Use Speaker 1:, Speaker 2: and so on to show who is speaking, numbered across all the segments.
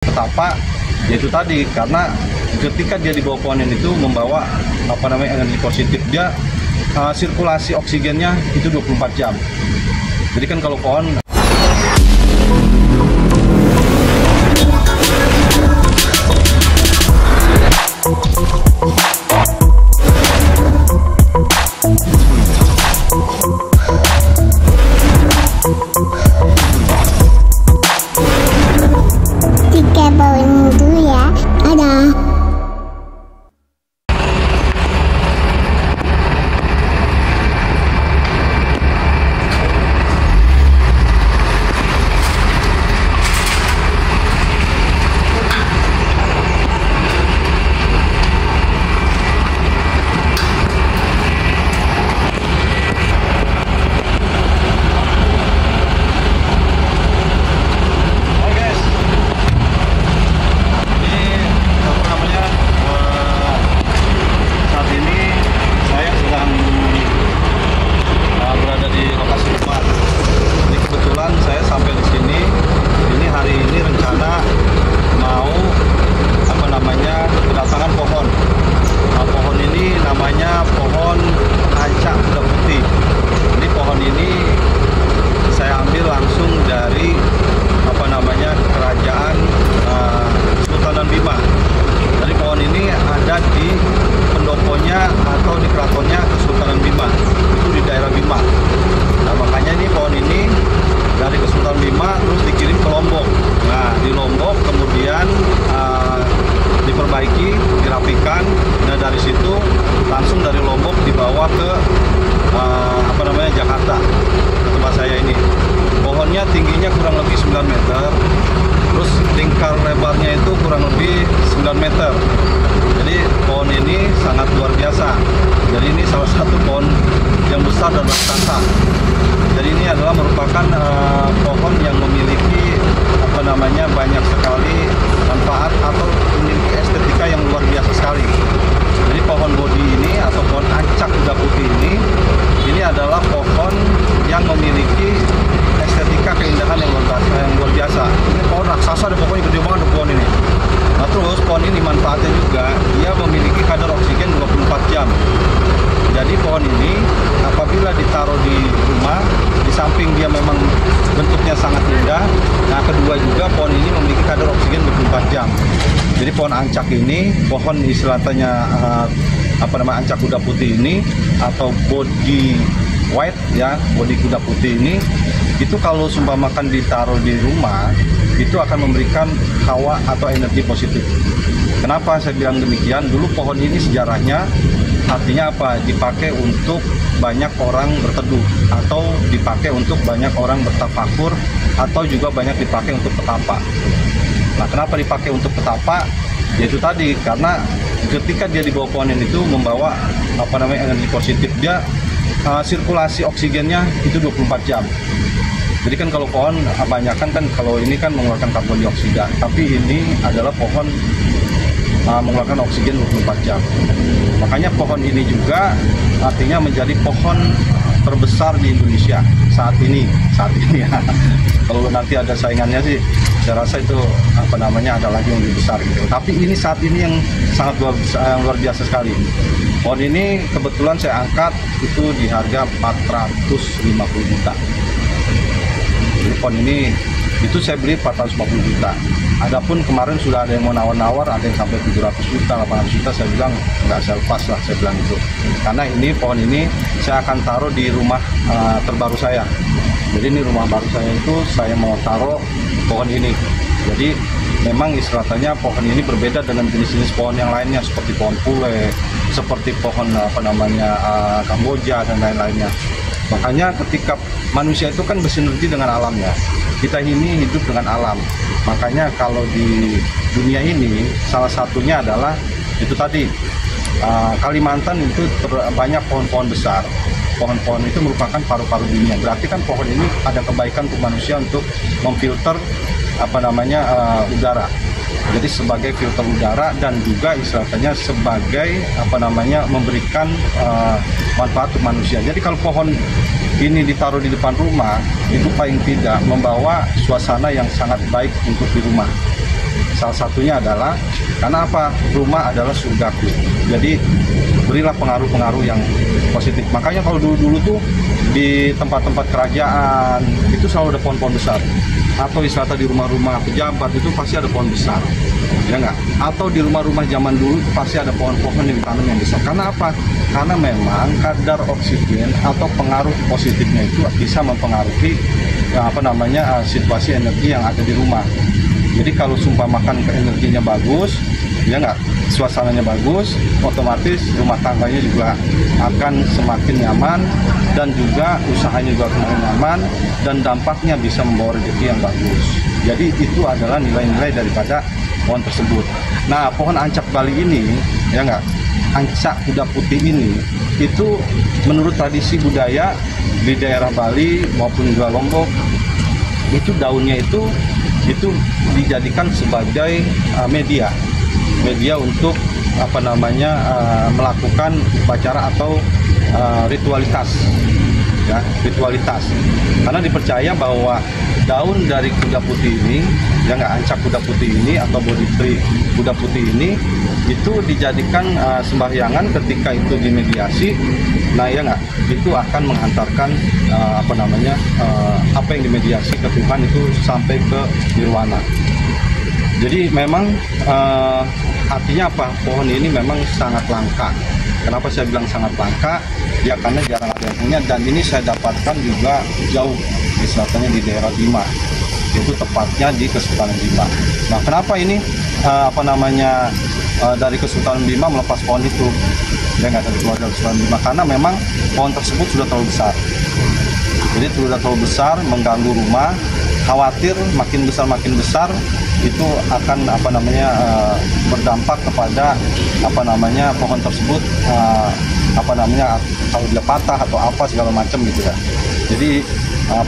Speaker 1: Petapa, yaitu tadi karena ketika dia di bawah pohon ini itu membawa energi positif, dia sirkulasi oksigennya itu 24 jam. Jadi kan kalau pohon
Speaker 2: bawain dulu ya. Dadah. dirapikan. Nah dari situ langsung dari Lombok dibawa ke Jakarta, ke tempat saya ini. Pohonnya tingginya kurang lebih 9 meter, terus lingkar lebarnya itu kurang lebih 9 meter. Jadi pohon ini sangat luar biasa. Jadi ini salah satu pohon yang besar dan raksasa. Jadi ini adalah merupakan pohon yang memiliki banyak sekali manfaat atau memiliki estetika yang luar biasa sekali. Jadi pohon bodi ini atau pohon ancak kuda putih ini adalah pohon yang memiliki estetika keindahan yang luar biasa. Ini pohon raksasa, ada pokoknya gede banget pohon ini. Nah terus pohon ini manfaatnya juga, dia memiliki kadar oksigen 24 jam. Jadi pohon ini apabila ditaruh di rumah, di samping dia memang bentuknya sangat indah. Nah kedua juga pohon ini memiliki kadar oksigen 24 jam. Jadi pohon ancak ini, pohon istilahnya ancak kuda putih ini atau body white ya, body kuda putih ini, itu kalau seumpamakan ditaruh di rumah itu akan memberikan hawa atau energi positif. Kenapa saya bilang demikian? Dulu pohon ini sejarahnya artinya apa? Dipakai untuk banyak orang berteduh, atau dipakai untuk banyak orang bertafakur, atau juga banyak dipakai untuk petapa. Nah, kenapa dipakai untuk petapa? Yaitu tadi karena ketika dia di bawah pohon ini itu membawa energi positif, dia sirkulasi oksigennya itu 24 jam. Jadi kan kalau pohon kebanyakan kan kalau ini kan mengeluarkan karbon dioksida, tapi ini adalah pohon mengeluarkan oksigen 24 jam. Makanya pohon ini juga artinya menjadi pohon terbesar di Indonesia saat ini ya. Kalau nanti ada saingannya sih, saya rasa itu ada lagi yang lebih besar gitu. Tapi ini saat ini yang sangat luar biasa sekali. Pohon ini kebetulan saya angkat itu di harga 450 juta. Jadi pohon ini itu saya beli 450 juta. Adapun kemarin sudah ada yang mau nawar-nawar, ada yang sampai 700 juta, 800 juta, saya bilang nggak, saya lepas lah, saya bilang itu. Karena ini pohon ini saya akan taruh di rumah terbaru saya. Jadi ini rumah baru saya itu saya mau taruh pohon ini. Jadi memang istilahnya pohon ini berbeda dengan jenis-jenis pohon yang lainnya seperti pohon pule, seperti pohon Kamboja dan lain-lainnya. Makanya ketika manusia itu kan bersinergi dengan alamnya, kita ini hidup dengan alam. Makanya kalau di dunia ini salah satunya adalah itu tadi, Kalimantan itu banyak pohon-pohon besar. Pohon-pohon itu merupakan paru-paru dunia. Berarti kan pohon ini ada kebaikan untuk manusia untuk memfilter udara. Jadi sebagai filter udara dan juga istilahnya sebagai memberikan manfaat untuk manusia. Jadi kalau pohon ini ditaruh di depan rumah, itu paling tidak membawa suasana yang sangat baik untuk di rumah.
Speaker 1: Salah satunya adalah karena apa? Rumah adalah surgaku. Jadi berilah pengaruh-pengaruh yang positif. Makanya kalau dulu-dulu tuh di tempat-tempat kerajaan itu selalu ada pohon-pohon besar. Atau wisata di rumah-rumah pejabat itu pasti ada pohon besar. Ya enggak? Atau di rumah-rumah zaman dulu pasti ada pohon-pohon yang ditanam yang besar. Karena apa? Karena memang kadar oksigen atau pengaruh positifnya itu bisa mempengaruhi situasi energi yang ada di rumah. Jadi kalau makan ke energinya bagus, ya enggak, suasananya bagus, otomatis rumah tangganya juga akan semakin nyaman dan juga usahanya juga semakin nyaman dan dampaknya bisa membawa rezeki yang bagus. Jadi itu adalah nilai-nilai daripada pohon tersebut. Nah, pohon ancak Bali ini, ya enggak, ancak kuda putih ini, itu menurut tradisi budaya di daerah Bali maupun juga Lombok, itu daunnya itu dijadikan sebagai media untuk melakukan upacara atau ritualitas, ya, ritualitas. Karena dipercaya bahwa daun dari kuda putih ini, ya nggak, ancak kuda putih ini atau body tree kuda putih ini itu dijadikan sembahyangan ketika itu dimediasi. Nah, ya nggak, itu akan menghantarkan apa yang dimediasi ke Tuhan itu sampai ke nirwana. Jadi memang artinya apa? Pohon ini memang sangat langka. Kenapa saya bilang sangat langka? Ya karena jarang ada yang punya, dan ini saya dapatkan juga jauh, misalnya di daerah Bima, itu tepatnya di Kesultanan Bima. Nah, kenapa ini dari Kesultanan Bima melepas pohon itu? Ya nggak, dari keluarga Kesultanan Bima, karena memang pohon tersebut sudah terlalu besar. Jadi sudah terlalu besar, mengganggu rumah. Khawatir makin besar itu akan berdampak kepada pohon tersebut kalau dia patah atau apa segala macam gitu ya. Jadi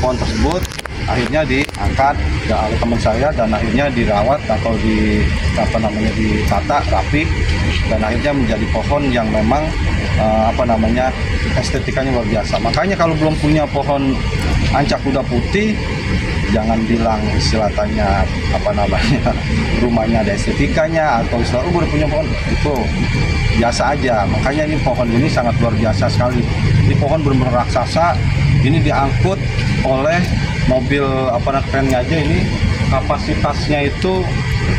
Speaker 1: pohon tersebut akhirnya diangkat oleh teman saya dan akhirnya dirawat atau ditata rapi dan akhirnya menjadi pohon yang memang estetikanya luar biasa. Makanya kalau belum punya pohon ancak kuda putih, jangan bilang istilahnya rumahnya ada estetikanya atau baru punya pohon, itu biasa aja. Makanya ini pohon ini sangat luar biasa sekali. Ini pohon benar-benar raksasa. Ini diangkut oleh mobil kerennya aja. Ini kapasitasnya itu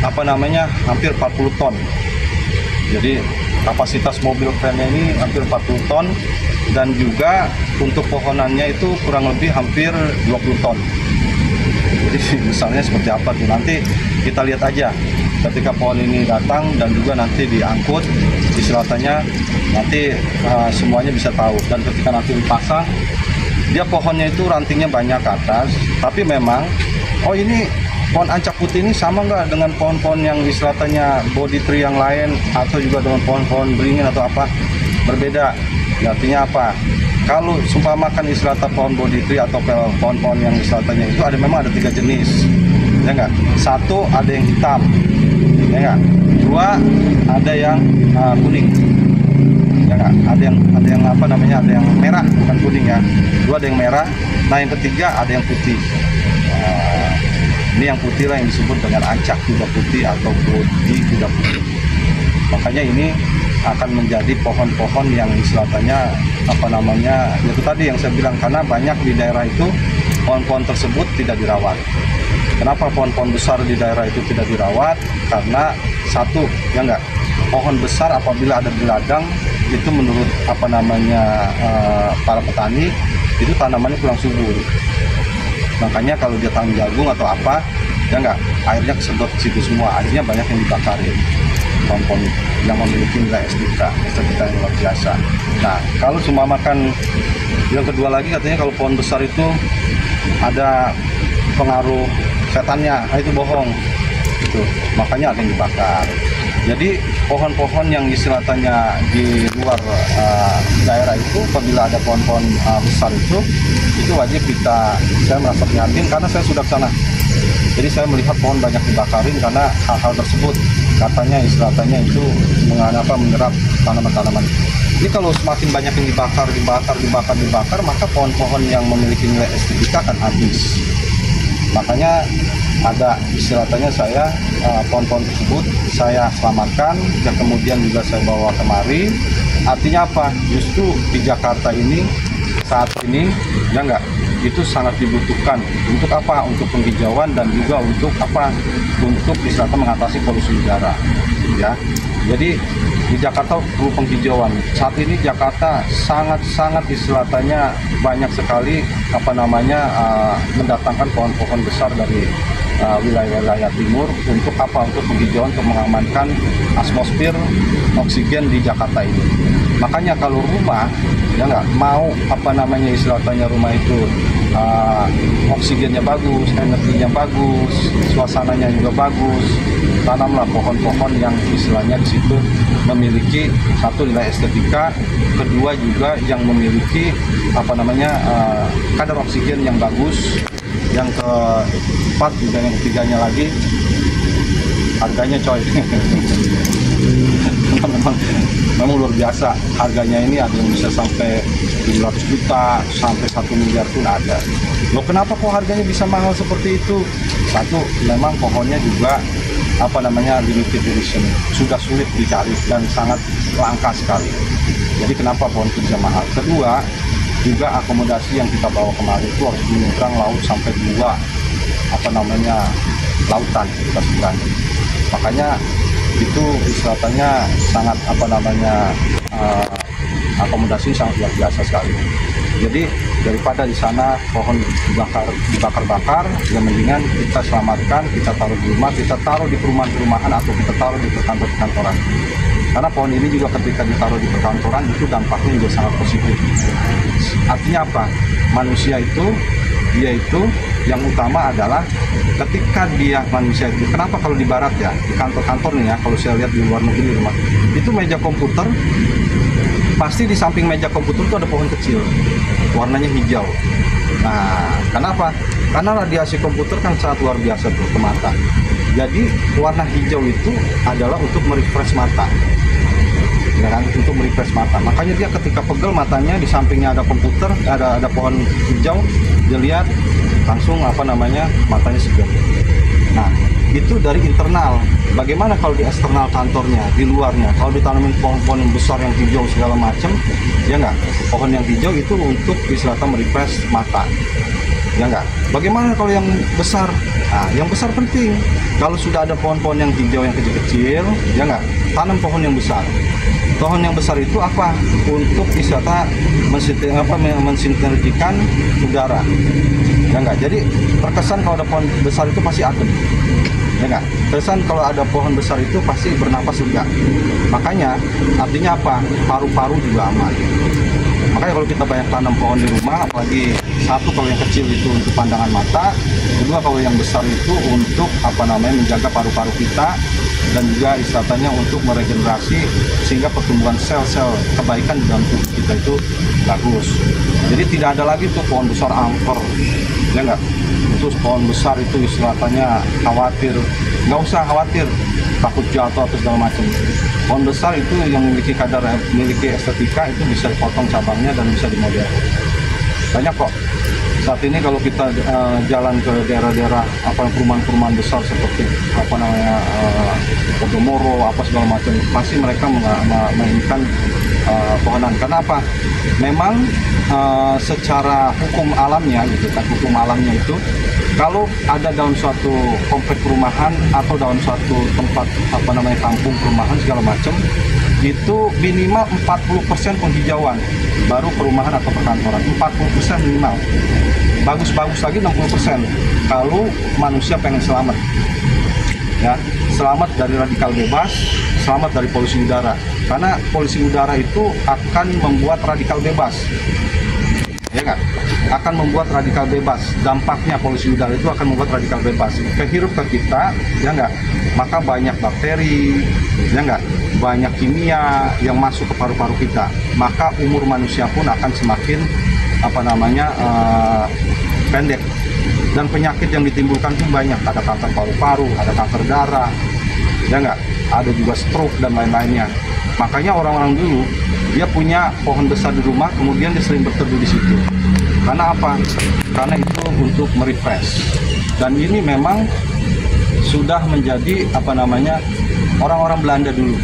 Speaker 1: hampir 40 ton. Jadi kapasitas mobil kerennya ini hampir 40 ton, dan juga untuk pohonannya itu kurang lebih hampir 20 ton. Jadi misalnya seperti apa tuh, nanti kita lihat aja ketika pohon ini datang dan juga nanti diangkut, istilahnya nanti semuanya bisa tahu. Dan ketika nanti dipasang, dia pohonnya itu rantingnya banyak ke atas, tapi memang ini pohon ancak putih ini sama nggak dengan pohon-pohon yang istilahnya body tree yang lain atau juga dengan pohon-pohon beringin atau apa? Berbeda. Artinya apa? Kalau makan istilahnya pohon body tree atau pohon-pohon yang istilahnya itu memang ada 3 jenis, ya nggak? 1 ada yang hitam, ya nggak? 2 ada yang kuning, ya nggak? Ada yang merah, bukan kuning ya. 2 ada yang merah. Nah, yang ketiga ada yang putih. Ini yang putih lah yang disebut dengan ancak kuda putih atau body kuda putih. Makanya ini akan menjadi pohon-pohon yang istilahnya itu tadi yang saya bilang, karena banyak di daerah itu pohon-pohon tersebut tidak dirawat. Kenapa pohon-pohon besar di daerah itu tidak dirawat? Karena satu, ya enggak, pohon besar apabila ada di ladang itu menurut para petani itu tanamannya kurang subur. Makanya kalau dia tanam jagung atau apa, ya enggak, airnya kesedot ke situ semua, akhirnya banyak yang dibakarin. Pohon-pohon yang memiliki nilai estetika yang luar biasa. Nah, kalau makan yang kedua lagi, katanya kalau pohon besar itu ada pengaruh setannya, itu bohong. Itu makanya ada yang dibakar. Jadi pohon-pohon yang istilahnya di luar daerah itu, apabila ada pohon-pohon besar itu wajib saya merasa prihatin karena saya sudah ke sana. Jadi saya melihat pohon banyak dibakarin karena hal-hal tersebut, katanya istilahnya itu menyerap tanaman-tanaman. Ini kalau semakin banyak yang dibakar, maka pohon-pohon yang memiliki nilai estetika akan habis. Makanya ada istilahnya saya pohon-pohon tersebut saya selamatkan dan kemudian juga saya bawa kemari. Artinya apa? Justru di Jakarta ini saat ini ya enggak, itu sangat dibutuhkan untuk apa? Untuk penghijauan dan juga untuk apa? Untuk istilahnya mengatasi polusi udara ya. Jadi di Jakarta perlu penghijauan. Saat ini Jakarta sangat istilahnya banyak sekali mendatangkan pohon-pohon besar dari wilayah-wilayah timur untuk apa? Untuk penghijauan, untuk mengamankan atmosfer oksigen di Jakarta ini. Makanya kalau rumah ya nggak mau istilahnya rumah itu oksigennya bagus, energinya bagus, suasananya juga bagus, tanamlah pohon-pohon yang istilahnya di situ memiliki satu nilai estetika, kedua juga yang memiliki kadar oksigen yang bagus, yang keempat juga yang ketiganya lagi harganya coy. memang luar biasa harganya ini, ada yang bisa sampai 700 juta sampai 1 miliar pun ada. Loh, kenapa kok harganya bisa mahal seperti itu? Satu, memang pohonnya juga limited edition, sudah sulit dicari dan sangat langka sekali. Jadi kenapa pohon itu bisa mahal? Kedua, juga akomodasi yang kita bawa kemarin itu harus menyeberang laut sampai 2 lautan kita seberangi. Makanya itu istilahnya sangat akomodasi sangat luar biasa sekali. Jadi daripada di sana pohon dibakar-bakar, ya mendingan kita selamatkan, kita taruh di rumah, kita taruh di perumahan-perumahan atau kita taruh di perkantoran. Karena pohon ini juga ketika ditaruh di perkantoran itu dampaknya juga sangat positif. Artinya apa? Manusia itu yang utama adalah ketika manusia itu, kenapa kalau di barat ya, di kantor-kantor nih ya, kalau saya lihat di luar negeri di rumah, itu meja komputer, pasti di samping meja komputer itu ada pohon kecil, warnanya hijau. Nah, kenapa? Karena radiasi komputer kan sangat luar biasa tuh ke mata. Jadi warna hijau itu adalah untuk merefresh mata. Ya kan, untuk merefresh mata. Makanya dia ketika pegel matanya, di sampingnya ada komputer, ada pohon hijau, dia lihat langsung matanya segar. Nah, itu dari internal. Bagaimana kalau di eksternal kantornya, di luarnya, kalau ditanamin pohon-pohon yang besar yang hijau segala macam, ya enggak, pohon yang hijau itu untuk istilahnya merefresh mata. Ya enggak. Bagaimana kalau yang besar? Nah, yang besar penting. Kalau sudah ada pohon-pohon yang hijau yang kecil-kecil, ya enggak, tanam pohon yang besar. Pohon yang besar itu apa? Untuk istilahnya mensinergikan udara. Ya enggak. Jadi terkesan kalau ada pohon besar itu pasti adem. Ya enggak. Terkesan kalau ada pohon besar itu pasti bernapas lega. Makanya artinya apa? Paru-paru juga aman. Makanya kalau kita banyak tanam pohon di rumah, apalagi satu kalau yang kecil itu untuk pandangan mata, kedua kalau yang besar itu untuk menjaga paru-paru kita dan juga istilahnya untuk meregenerasi sehingga pertumbuhan sel-sel kebaikan di dalam tubuh kita itu bagus. Jadi tidak ada lagi tuh pohon besar angker, ya enggak? Terus pohon besar itu istilahnya khawatir, nggak usah khawatir takut jatuh atau segala macam. Pohon besar itu yang memiliki estetika itu bisa dipotong cabangnya dan bisa dimodel. Banyak kok. Saat ini kalau kita jalan ke daerah-daerah perumahan-perumahan besar seperti Podomoro segala macam, pasti mereka menginginkan pohonan. Karena apa? Memang secara hukum alamnya gitu kan, hukum alamnya itu kalau ada dalam suatu komplek perumahan atau dalam suatu tempat kampung perumahan segala macam, itu minimal 40% penghijauan baru perumahan atau perkantoran, 40% minimal. Bagus-bagus lagi 60% kalau manusia pengen selamat, ya, selamat dari radikal bebas, selamat dari polusi udara. Karena polusi udara itu akan membuat radikal bebas, ya kan? Akan membuat radikal bebas. Dampaknya polusi udara itu akan membuat radikal bebas kehirup ke kita, ya enggak? Maka banyak bakteri, ya enggak? Banyak kimia yang masuk ke paru-paru kita. Maka umur manusia pun akan semakin pendek. Dan penyakit yang ditimbulkan pun banyak. Ada kanker paru-paru, ada kanker darah, ya enggak? Ada juga stroke dan lain-lainnya. Makanya orang-orang dulu dia punya pohon besar di rumah, kemudian dia sering berteduh di situ. Karena apa? Karena itu untuk merefresh. Dan ini memang sudah menjadi orang-orang Belanda dulu.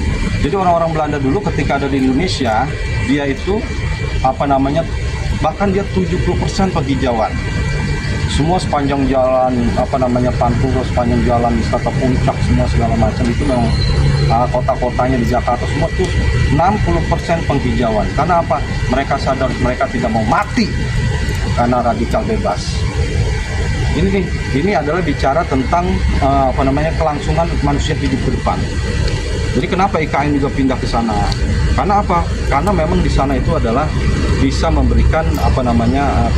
Speaker 1: Jadi orang-orang Belanda dulu ketika ada di Indonesia, dia itu bahkan dia 70% penghijauan. Semua sepanjang jalan Pantura, sepanjang jalan wisata puncak, semua segala macam itu memang kota-kotanya di Jakarta semua tuh 60% penghijauan. Karena apa? Mereka sadar mereka tidak mau mati karena radikal bebas. Ini adalah bicara tentang kelangsungan manusia hidup ke depan. Jadi kenapa IKN juga pindah ke sana? Karena apa? Karena memang di sana itu adalah bisa memberikan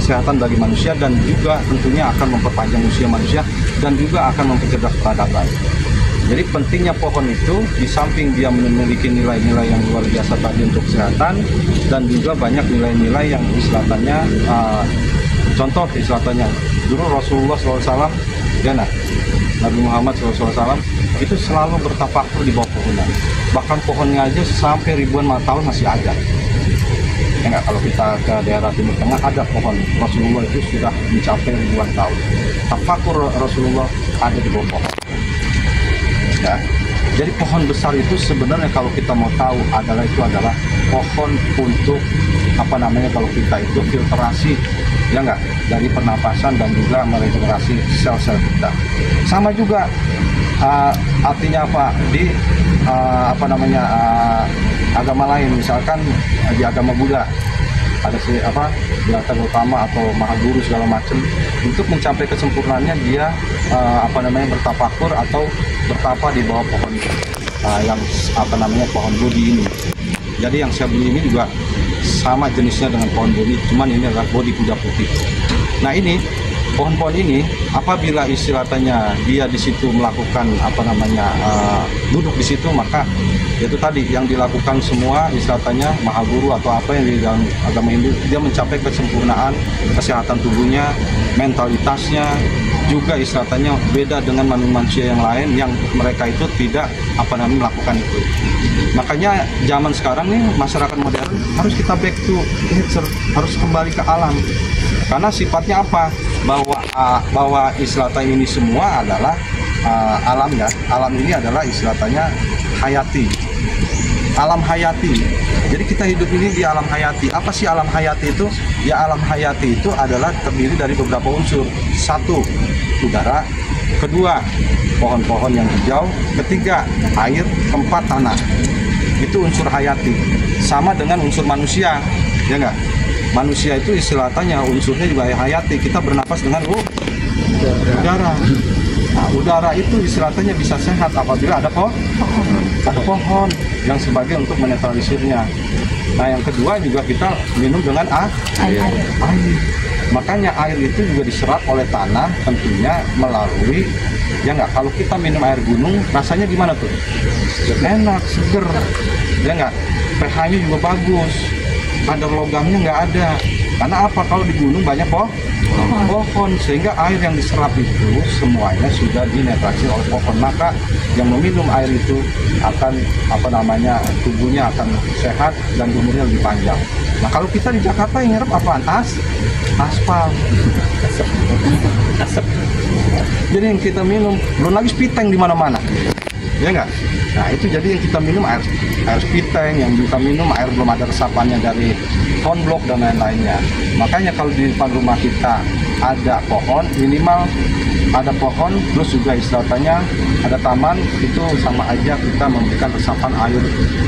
Speaker 1: kesehatan bagi manusia, dan juga tentunya akan memperpanjang usia manusia dan juga akan mempercerdas peradaban. Jadi pentingnya pohon itu, di samping dia memiliki nilai-nilai yang luar biasa tadi untuk kesehatan, dan juga banyak nilai-nilai yang istilahnya contoh istilahnya dulu Rasulullah SAW, Nabi Muhammad SAW itu selalu bertafakur di bawah pohonan. Bahkan pohonnya aja sampai ribuan tahun masih ada. Kalau kita ke daerah Timur Tengah ada pohon Rasulullah itu sudah mencapai ribuan tahun. Tafakur Rasulullah ada di bawah pohon. Ya. Jadi pohon besar itu sebenarnya kalau kita mau tahu adalah pohon untuk kalau kita itu filtrasi dari pernapasan dan juga meregenerasi sel-sel kita. Sama juga artinya apa di agama lain, misalkan di agama Buddha ada Brata Gautama atau Mahaguru segala macam, untuk mencapai kesempurnaannya dia bertafakur atau bertapa di bawah pohon yang pohon Bodhi ini. Jadi yang saya beli ini juga sama jenisnya dengan pohon Bodhi, cuman ini adalah Bodhi kuda putih. Nah ini pohon-pohon ini apabila istilahnya dia di situ melakukan duduk di situ, maka itu tadi yang dilakukan semua istilahnya Mahaguru atau apa yang di dalam agama Hindu, dia mencapai kesempurnaan kesehatan tubuhnya, mentalitasnya juga istilahnya beda dengan manusia yang lain yang mereka itu tidak melakukan itu. Makanya zaman sekarang nih masyarakat modern harus kita back to nature, harus kembali ke alam. Karena sifatnya apa? Bahwa istilahnya ini semua adalah alam ya. Alam ini adalah istilahnya hayati. Alam hayati. Jadi kita hidup ini di alam hayati. Apa sih alam hayati itu? Ya alam hayati itu adalah terdiri dari beberapa unsur. 1, udara. 2, pohon-pohon yang hijau. 3, air. 4, tanah. Itu unsur hayati. Sama dengan unsur manusia, ya enggak? Manusia itu istilahnya unsurnya juga hayati. Kita bernapas dengan udara. Nah, udara itu istilahnya bisa sehat apabila ada pohon yang sebagai untuk menetralisirnya. Nah, yang kedua juga kita minum dengan air. Makanya air itu juga diserap oleh tanah tentunya melalui kalau kita minum air gunung rasanya gimana tuh? Enak, seger. pH-nya juga bagus, kadar logamnya nggak ada. Karena apa? Kalau di gunung banyak pohon, sehingga air yang diserap itu semuanya sudah dinetralisir oleh pohon. Maka yang meminum air itu akan tubuhnya akan sehat dan umurnya lebih panjang. Nah, kalau kita di Jakarta yang nyerap apaan? Aspal. Asap. Jadi yang kita minum belum lagi spiteng di mana-mana. Ya enggak? Nah, itu jadi yang kita minum air spiteng, yang kita minum air belum ada resapannya dari konblok dan lain-lainnya. Makanya kalau di depan rumah kita ada pohon, minimal ada pohon, terus juga istilahnya ada taman, itu sama aja kita memberikan resapan air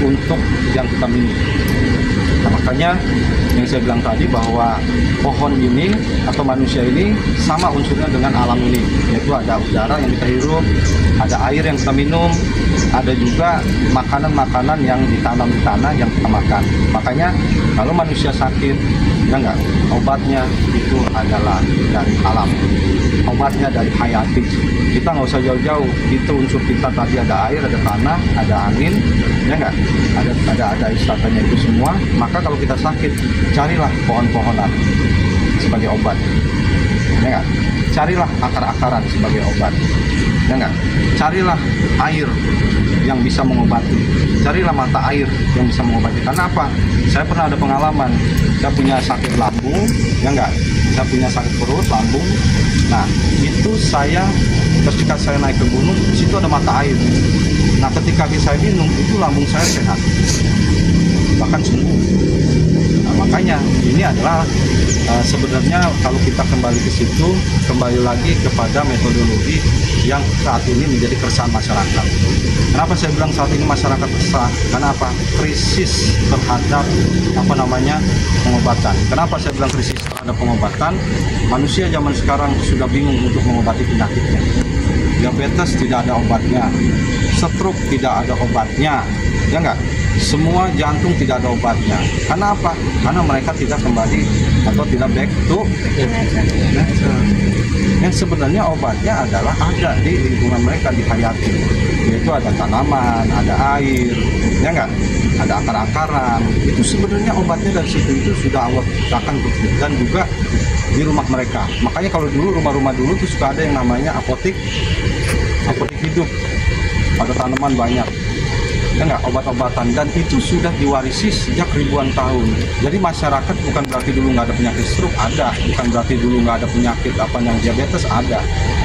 Speaker 1: untuk yang kita minum. Nah, makanya yang saya bilang tadi bahwa pohon ini atau manusia ini sama unsurnya dengan alam ini, yaitu ada udara yang kita hirup, ada air yang kita minum, ada juga makanan-makanan yang ditanam di tanah yang kita makan. Makanya kalau manusia sakit, ya enggak, obatnya itu adalah dari alam, obatnya dari hayati. Kita nggak usah jauh-jauh, itu unsur kita tadi ada air, ada tanah, ada angin, ya enggak, ada istilahnya itu semua. Maka kalau kita sakit, carilah pohon-pohonan sebagai obat, ya enggak, carilah akar-akaran sebagai obat. ya nggak? Carilah air yang bisa mengobati, carilah mata air yang bisa mengobati. Karena apa? Saya pernah ada pengalaman, saya punya sakit lambung, ya nggak? Saya punya sakit perut, lambung. Nah, itu saya ketika saya naik ke gunung, di situ ada mata air. Nah, ketika saya minum, itu lambung saya sehat, bahkan sembuh. Nah, makanya ini adalah sebenarnya kalau kita kembali ke situ, kembali lagi kepada metodologi yang saat ini menjadi keresahan masyarakat. Kenapa saya bilang saat ini masyarakat resah? Karena apa? Krisis terhadap pengobatan. Kenapa saya bilang krisis terhadap pengobatan? Manusia zaman sekarang sudah bingung untuk mengobati penyakitnya. Diabetes tidak ada obatnya, stroke tidak ada obatnya, ya enggak? Semua jantung tidak ada obatnya. Karena apa? Karena mereka tidak kembali atau tidak back to nature. Yang sebenarnya obatnya adalah ada di lingkungan mereka, di hayati, yaitu ada tanaman, ada air, ya enggak? Ada akar-akaran. Itu sebenarnya obatnya dari situ itu sudah Allah ciptakan dan juga di rumah mereka. Makanya kalau dulu rumah-rumah dulu tuh suka ada yang namanya apotik hidup. Ada tanaman banyak. Ya enggak, obat-obatan, dan itu sudah diwarisi sejak ribuan tahun. Jadi masyarakat bukan berarti dulu nggak ada penyakit stroke, ada. Bukan berarti dulu nggak ada penyakit yang diabetes, ada.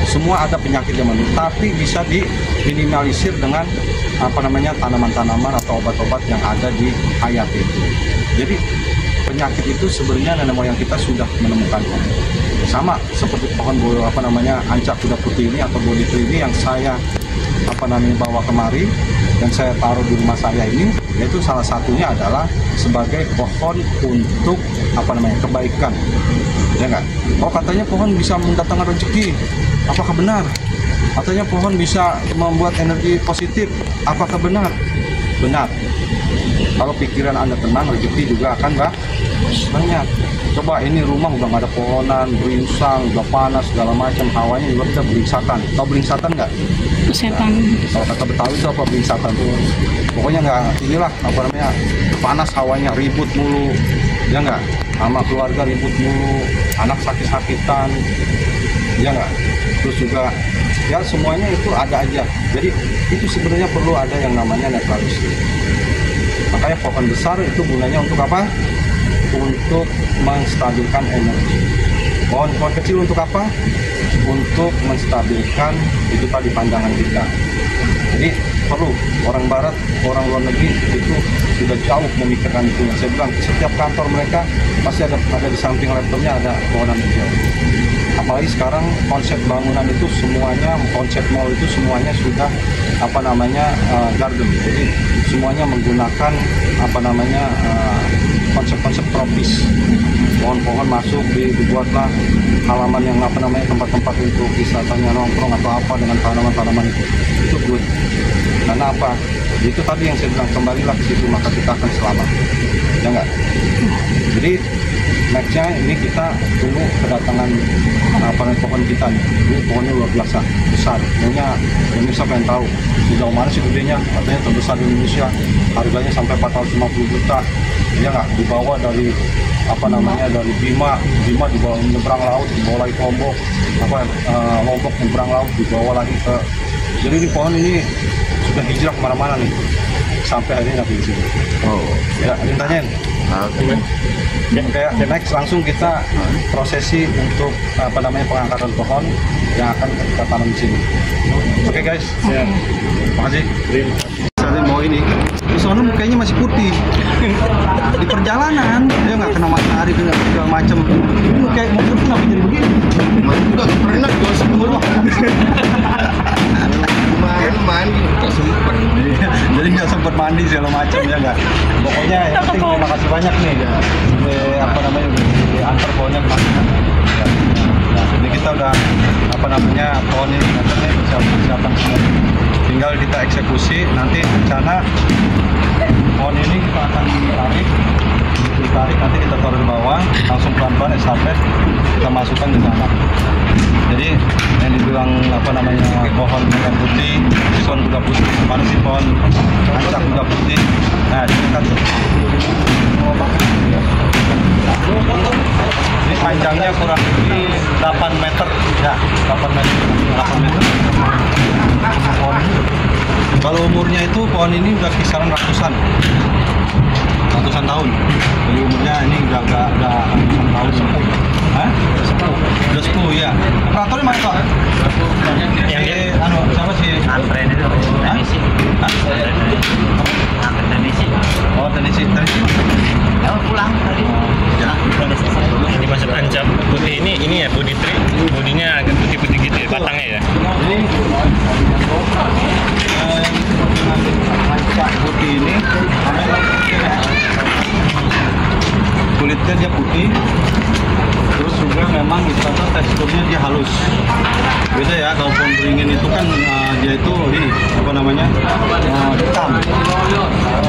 Speaker 1: Semua ada penyakit zaman dulu, tapi bisa diminimalisir dengan tanaman-tanaman atau obat-obat yang ada di hayat itu. Jadi penyakit itu sebenarnya nenek moyang kita sudah menemukannya. Sama seperti pohon ancak kuda putih ini atau bodi tree ini yang saya bawa kemari dan saya taruh di rumah saya ini, yaitu salah satunya adalah sebagai pohon untuk kebaikan, ya enggak? Oh, katanya pohon bisa mendatangkan rezeki, apakah benar? Katanya pohon bisa membuat energi positif, apakah benar? Benar. Kalau pikiran Anda tenang, rezeki juga akan banyak. Coba ini rumah udah nggak ada pohonan, beringsang, udah panas segala macam, hawanya juga kita beringsatan. Tahu beringsatan nggak?
Speaker 3: Setan.
Speaker 1: Kalau kata Betawi itu apa beringsatan tuh? Pokoknya nggak, inilah panas hawanya, ribut mulu, ya nggak? Sama keluarga ribut mulu, anak sakit-sakitan, ya nggak? Terus juga ya semuanya itu ada aja. Jadi itu sebenarnya perlu ada yang namanya netralisir. Makanya pohon besar itu gunanya untuk apa? Untuk menstabilkan energi. Pohon kecil untuk apa? Untuk menstabilkan itu tadi pandangan kita. Jadi perlu orang barat, orang luar negeri itu sudah jauh memikirkan itu. Saya bilang setiap kantor mereka pasti ada di samping laptopnya ada pohonan hijau. Apalagi sekarang konsep bangunan itu semuanya, konsep mall itu semuanya sudah garden. Jadi semuanya menggunakan konsep-konsep tropis. Pohon-pohon masuk, dibuatlah halaman yang tempat-tempat untuk wisatanya nongkrong atau apa dengan tanaman-tanaman itu. Itu good. Karena apa? Itu tadi yang saya bilang, kembalilah ke situ maka kita akan selamat. Ya enggak? Jadi nextnya ini kita tunggu kedatangan pohon kita nih. Ini pohonnya luar biasa besar. Pokoknya Indonesia pengen tahu sejauh mana sih gedenya. Katanya terbesar di Indonesia, harganya sampai 450 juta. Ya nggak, dibawa dari dari Bima dibawa menyeberang laut, dibawa lagi ke Lombok, Lombok menyeberang laut, dibawa lagi ke. Jadi di pohon ini sudah hijrah kemana-mana nih, sampai hari ini di sini.
Speaker 2: Oh,
Speaker 1: ya, tanyain. Oke, next langsung kita prosesi untuk pengangkatan pohon yang akan kita tanam di sini. Oke guys, ya. Makasih. Saya mau ini. Soalnya mukanya masih putih. Di perjalanan dia nggak kena matahari dengan segala macam. Kayak mau putih nggak jadi begini.
Speaker 2: udah pernah gue semua. Mandi nggak sempet.
Speaker 1: Jadi nggak sempet mandi segala macam ya nggak. Pokoknya yang penting terima kasih banyak nih. Diantar pohonnya kemana. Nah, ini kita udah pohon ini katanya persiapan semua. Tinggal kita eksekusi, nanti rencana pohon ini kita akan ditarik, nanti kita taruh di bawah, langsung pelan-pelan estafet kita masukkan ke sana. Jadi yang dibilang pohon kuda putih, pohon kuda putih, mana sih pohon ancak kuda putih? Nah, ini kan ini panjangnya kurang lebih 8 meter, ya 8 meter. pohon ini? Kalau umurnya itu pohon ini udah kisaran ratusan tahun. Jadi umurnya ini udah ratusan tahun. Hah? Udah 10 ya. Operatornya mana Pak?
Speaker 3: Yang
Speaker 1: Siapa sih?
Speaker 3: Andre itu Tanisi. Tanisi.
Speaker 1: Oh, Tanisi.
Speaker 3: Ya pulang tadi.
Speaker 1: Ya.
Speaker 3: Dimasuk ancam putih ini ya body tree, bodinya agak putih-putih gitu ya, batangnya ya.
Speaker 1: Ini ancak putih ini kulitnya dia putih, terus juga memang istilahnya teksturnya dia halus. Beda ya, kalau pohon beringin itu kan dia itu ini apa namanya hitam,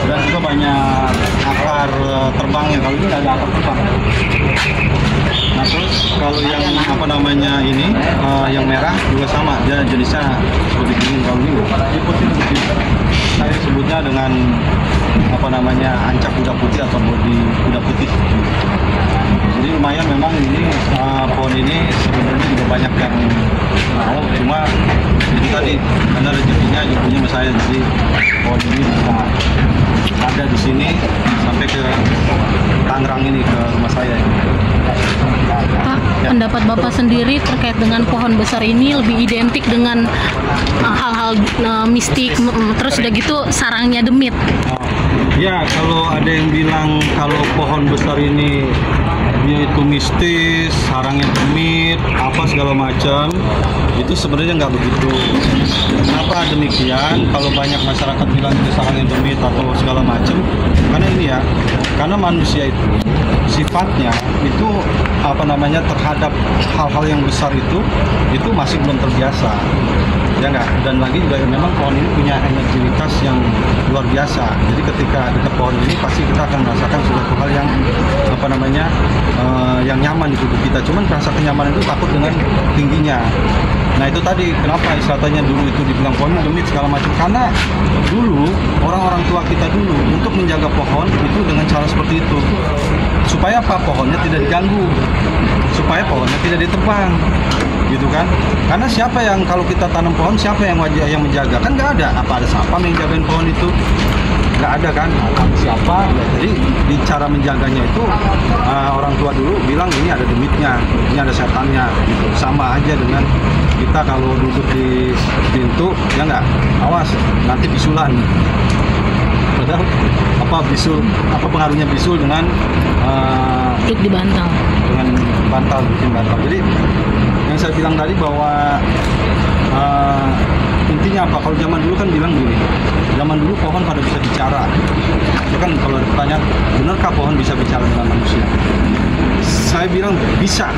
Speaker 1: dan juga banyak akar terbangnya. Kalau ini nggak ada akar terbang. Nah terus kalau yang apa namanya ini yang merah juga sama, dia jenisnya seperti beringin. Kalau ini dia putih. Saya sebutnya dengan apa namanya ancak kuda putih atau bodi kuda putih. Jadi lumayan memang ini pohon ini sebenarnya juga banyak yang mau, cuma itu tadi karena rezekinya sama saya, jadi pohon ini bisa ada di sini sampai ke Tangerang ini, ke rumah saya.
Speaker 4: Pak, pendapat Bapak sendiri terkait dengan pohon besar ini lebih identik dengan hal-hal mistik, terus udah gitu sarangnya demit.
Speaker 1: Ya, kalau ada yang bilang kalau pohon besar ini dia itu mistis, sarangnya demit, apa segala macam, itu sebenarnya nggak begitu. Kenapa demikian? Kalau banyak masyarakat bilang itu sarangnya demit atau segala macam, karena ini ya, karena manusia itu sifatnya itu apa namanya terhadap hal-hal yang besar itu masih belum terbiasa. Ya enggak, dan lagi juga memang pohon ini punya energitas yang luar biasa. Jadi ketika dekat pohon ini pasti kita akan merasakan suatu hal yang apa namanya yang nyaman di tubuh kita. Cuman rasa kenyamanan itu takut dengan tingginya. Nah itu tadi kenapa istilahnya dulu itu dibilang pohon demit segala macam, karena dulu orang-orang tua kita dulu untuk menjaga pohon itu dengan cara seperti itu. Supaya apa? Pohonnya tidak diganggu, supaya pohonnya tidak ditebang, gitu kan? Karena siapa yang kalau kita tanam pohon, siapa yang wajib yang menjaga? Kan nggak ada. Apa ada siapa yang jagain pohon itu? Nggak ada kan? Siapa? Ya, jadi di cara menjaganya itu orang tua dulu bilang ini ada demitnya, ini ada setannya. Gitu. Sama aja dengan kita kalau duduk di pintu, ya nggak? Awas, nanti bisulan. Padahal apa bisul? Apa pengaruhnya bisul dengan
Speaker 4: Duduk di bantal.
Speaker 1: dengan bantal, bikin bantal. Jadi yang saya bilang tadi bahwa intinya apa? Kalau zaman dulu kan bilang gini, zaman dulu pohon pada bisa bicara. Itu kan kalau ada pertanyaan, benarkah pohon bisa bicara dengan manusia? Saya bilang bisa,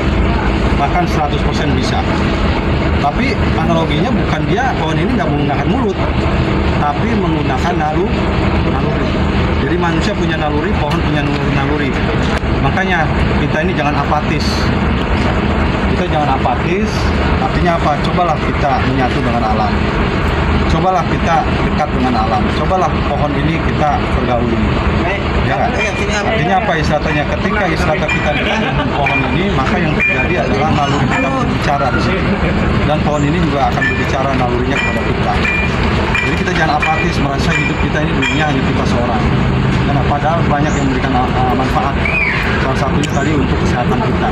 Speaker 1: bahkan 100% bisa. Tapi analoginya bukan dia, pohon ini nggak menggunakan mulut, tapi menggunakan naluri. Jadi manusia punya naluri, pohon punya naluri. Makanya kita ini jangan apatis. Kita jangan apatis, artinya apa? Cobalah kita menyatu dengan alam. Cobalah kita dekat dengan alam. Cobalah pohon ini kita pergauli. Ya kan? Artinya apa istilahnya? Ketika istilah kita dekat dengan pohon ini, maka yang terjadi adalah naluri kita berbicara di sini. Dan pohon ini juga akan berbicara nalurinya kepada kita. Jadi kita jangan apatis merasa hidup kita ini dunia hanya kita seorang. Karena padahal banyak yang memberikan manfaat. Salah satunya tadi untuk kesehatan kita.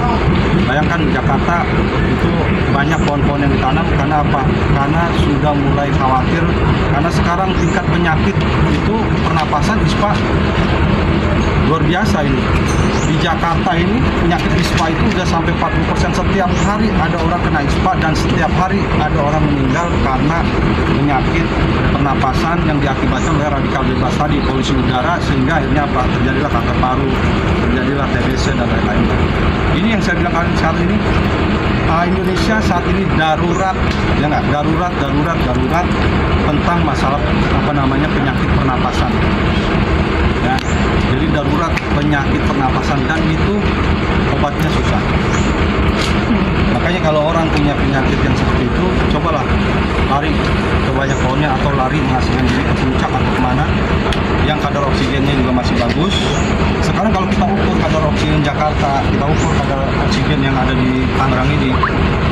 Speaker 1: Bayangkan di Jakarta itu banyak pohon-pohon yang ditanam karena apa? Karena sudah mulai khawatir. Karena sekarang tingkat penyakit itu pernapasan ispa luar biasa ini. Di Jakarta ini penyakit ispa itu sudah sampai 40%. Setiap hari ada orang kena ispa dan setiap hari ada orang meninggal karena penyakit pernapasan yang diakibatkan oleh radikal bebas tadi, polusi udara, sehingga akhirnya apa? Terjadilah kanker paru, terjadilah TBC dan lain-lain. Ini yang saya bilang saat ini Indonesia saat ini darurat, ya nggak? Darurat tentang masalah apa namanya penyakit pernapasan. Ya, jadi darurat penyakit pernapasan dan itu obatnya susah. Makanya kalau orang punya penyakit yang seperti itu, cobalah lari ke banyak pohonnya atau lari mengasingkan diri ke puncak atau kemana yang kadar oksigennya juga masih bagus. Sekarang kalau kita ukur kadar oksigen Jakarta, kita ukur kadar oksigen yang ada di Tangerang ini,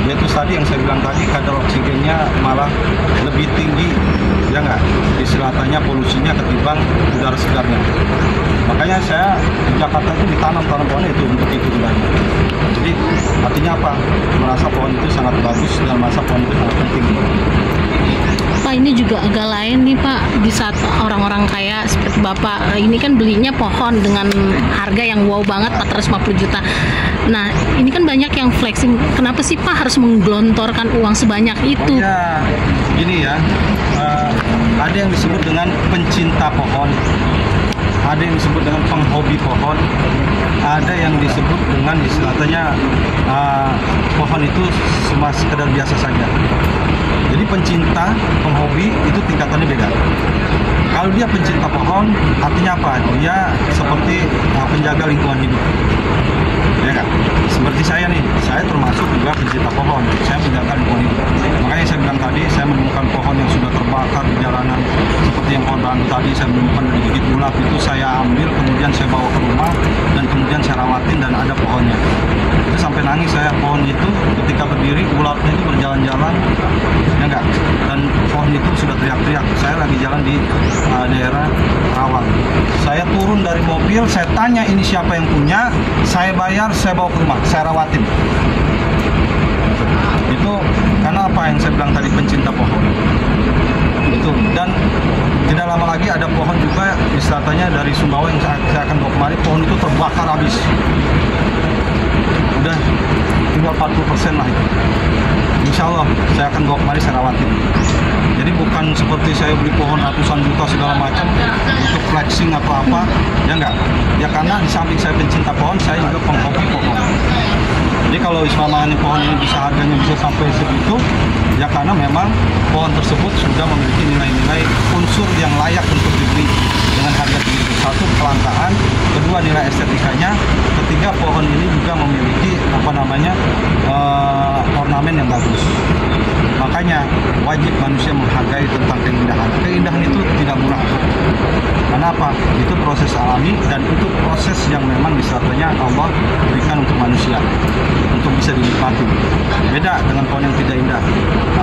Speaker 1: yaitu Terus tadi yang saya bilang tadi kadar oksigennya malah lebih tinggi, ya nggak? Istilahnya polusinya ketimbang udara segarnya. Makanya saya di Jakarta itu ditanam pohon itu untuk itu sebenarnya. Jadi artinya apa? Merasa pohon itu sangat bagus dan merasa pohon itu sangat penting.
Speaker 4: Pak, ini juga agak lain nih Pak, di saat orang-orang kaya seperti Bapak ini kan belinya pohon dengan harga yang wow banget 450 juta. Nah ini kan banyak yang flexing, kenapa sih Pak harus menggelontorkan uang sebanyak itu?
Speaker 1: Oh ya, gini ya, ada yang disebut dengan pencinta pohon, ada yang disebut dengan penghobi pohon, ada yang disebut dengan istilahnya pohon itu cuma sekedar biasa saja. Jadi pencinta, penghobi itu tingkatannya beda. Kalau dia pencinta pohon, artinya apa? Dia seperti penjaga lingkungan hidup. Ya kan? Seperti saya nih, saya termasuk juga pencinta pohon. Saya menjaga lingkungan hidup. Makanya saya bilang tadi, saya menemukan pohon yang sudah terbakar di jalanan. Seperti yang pohon bambu tadi, saya menemukan digigit ulat, itu saya ambil, kemudian saya bawa ke rumah, dan kemudian saya rawatin dan ada pohonnya. Itu sampai nangis saya, pohon itu ketika berdiri, ulatnya itu berjalan-jalan, ya enggak? Dan pohon itu sudah teriak-teriak. Saya lagi jalan di daerah Rawang. Saya turun dari mobil, saya tanya ini siapa yang punya, saya bayar, saya bawa ke rumah, saya rawatin. Itu karena apa yang saya bilang tadi, pencinta pohon. Itu, dan tidak lama lagi ada pohon juga istilahnya dari Sumbawa yang saya akan bawa kemari, pohon itu terbakar habis. Udah tinggal 40% lah itu. Insya Allah saya akan bawa kemari, saya rawatin. Jadi bukan seperti saya beli pohon ratusan juta segala macam untuk flexing atau apa, ya enggak. Ya karena di samping saya pencinta pohon, saya juga penghobi pohon. Jadi kalau istilahnya pohon ini bisa harganya bisa sampai segitu, ya karena memang pohon tersebut sudah memiliki nilai-nilai unsur yang layak untuk dibeli dengan harga tinggi. Satu, kelangkaan; kedua, nilai estetikanya; ketiga, pohon ini juga memiliki ornamen yang bagus. Makanya wajib manusia menghargai tentang keindahan. Keindahan itu tidak murah. Karena apa? Itu proses alami dan itu proses yang memang disatunya Allah berikan untuk manusia untuk bisa dinikmati. Beda dengan pohon yang tidak indah.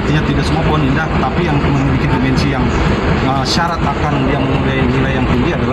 Speaker 1: Artinya tidak semua pohon indah, tapi yang memiliki dimensi yang syarat akan yang memiliki nilai yang tinggi adalah